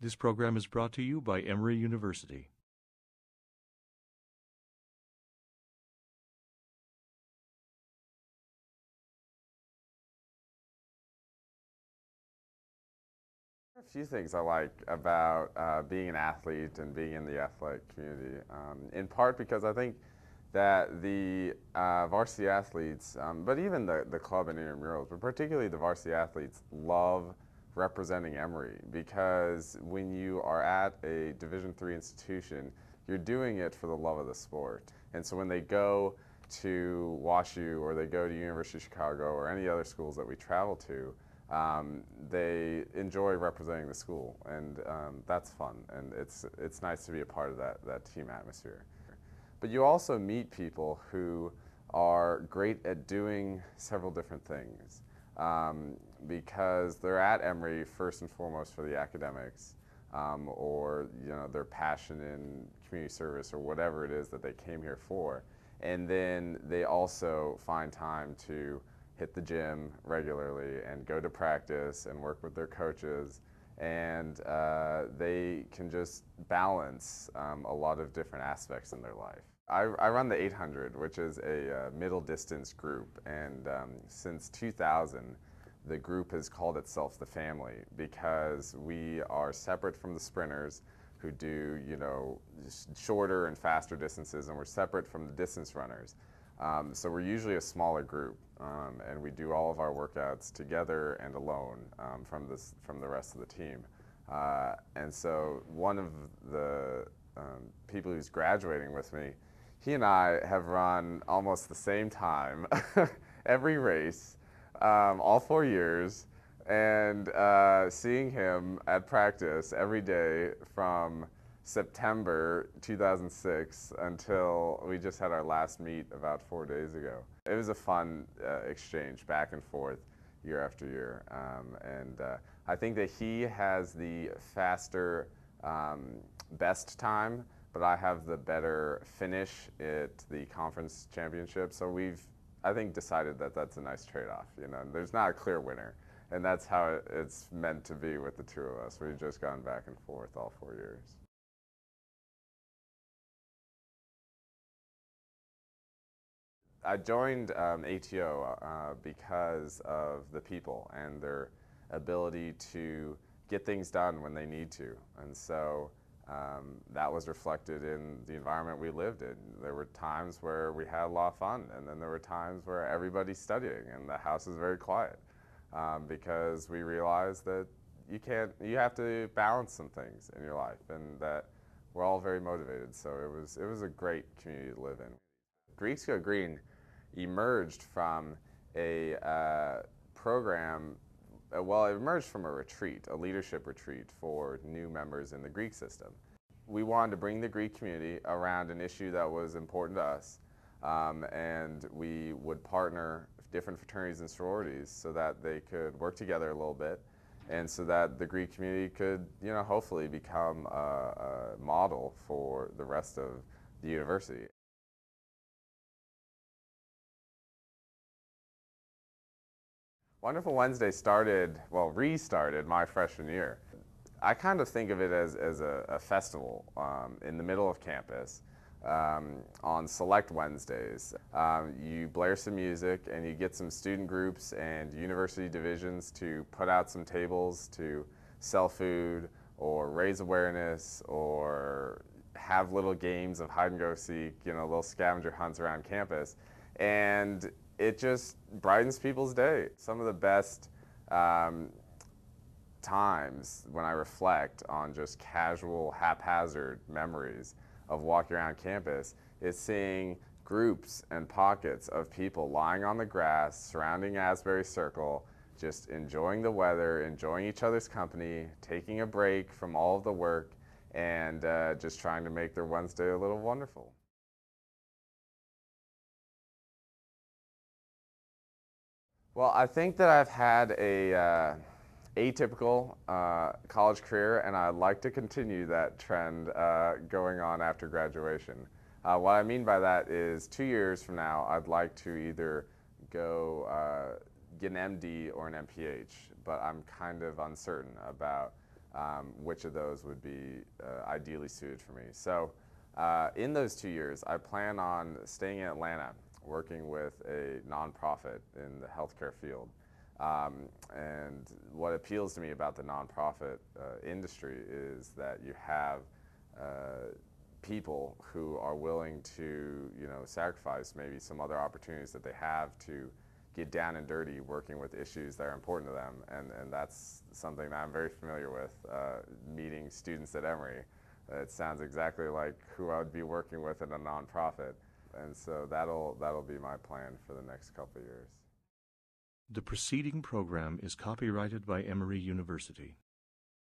This program is brought to you by Emory University. A few things I like about being an athlete and being in the athletic community. In part because I think that the varsity athletes, but even the club and intramurals, but particularly the varsity athletes, love representing Emory because when you are at a Division III institution, you're doing it for the love of the sport. And so when they go to WashU or they go to University of Chicago or any other schools that we travel to, they enjoy representing the school, and that's fun, and it's nice to be a part of that team atmosphere. But you also meet people who are great at doing several different things because they're at Emory first and foremost for the academics, or their passion in community service or whatever it is that they came here for, and then they also find time to hit the gym regularly and go to practice and work with their coaches, and they can just balance a lot of different aspects in their life. I run the 800, which is a middle distance group, and since 2000 the group has called itself the family because we are separate from the sprinters who do shorter and faster distances, and we're separate from the distance runners. So we're usually a smaller group, and we do all of our workouts together and alone from the rest of the team. And so one of the people who's graduating with me, he and I have run almost the same time every race, all 4 years, and seeing him at practice every day from September 2006 until we just had our last meet about 4 days ago. It was a fun exchange back and forth year after year, and I think that he has the faster best time, but I have the better finish at the conference championship. So we've, I think, decided that that's a nice trade-off. There's not a clear winner, and that's how it's meant to be with the two of us. We've just gone back and forth all 4 years. I joined ATO because of the people and their ability to get things done when they need to. And so that was reflected in the environment we lived in. There were times where we had a lot of fun, and then there were times where everybody's studying and the house is very quiet because we realized that you have to balance some things in your life, and that we're all very motivated. So it was a great community to live in. Greeks Go Green emerged from a program, well, it emerged from a retreat, a leadership retreat for new members in the Greek system. We wanted to bring the Greek community around an issue that was important to us, and we would partner different fraternities and sororities so that they could work together a little bit, and so that the Greek community could, hopefully become a model for the rest of the university. Wonderful Wednesday restarted my freshman year. I kind of think of it as a festival in the middle of campus on select Wednesdays. You blare some music and you get some student groups and university divisions to put out some tables to sell food or raise awareness or have little games of hide and go seek, little scavenger hunts around campus. And it just brightens people's day. Some of the best times when I reflect on just casual, haphazard memories of walking around campus is seeing groups and pockets of people lying on the grass surrounding Asbury Circle, just enjoying the weather, enjoying each other's company, taking a break from all of the work, and just trying to make their Wednesday a little wonderful. Well, I think that I've had a atypical college career, and I'd like to continue that trend going on after graduation. What I mean by that is 2 years from now, I'd like to either go get an MD or an MPH, but I'm kind of uncertain about which of those would be ideally suited for me. So in those 2 years, I plan on staying in Atlanta, working with a nonprofit in the healthcare field. And what appeals to me about the nonprofit industry is that you have people who are willing to, sacrifice maybe some other opportunities that they have to get down and dirty working with issues that are important to them. And that's something that I'm very familiar with, meeting students at Emory. It sounds exactly like who I would be working with in a nonprofit. And so that'll be my plan for the next couple of years. The preceding program is copyrighted by Emory University.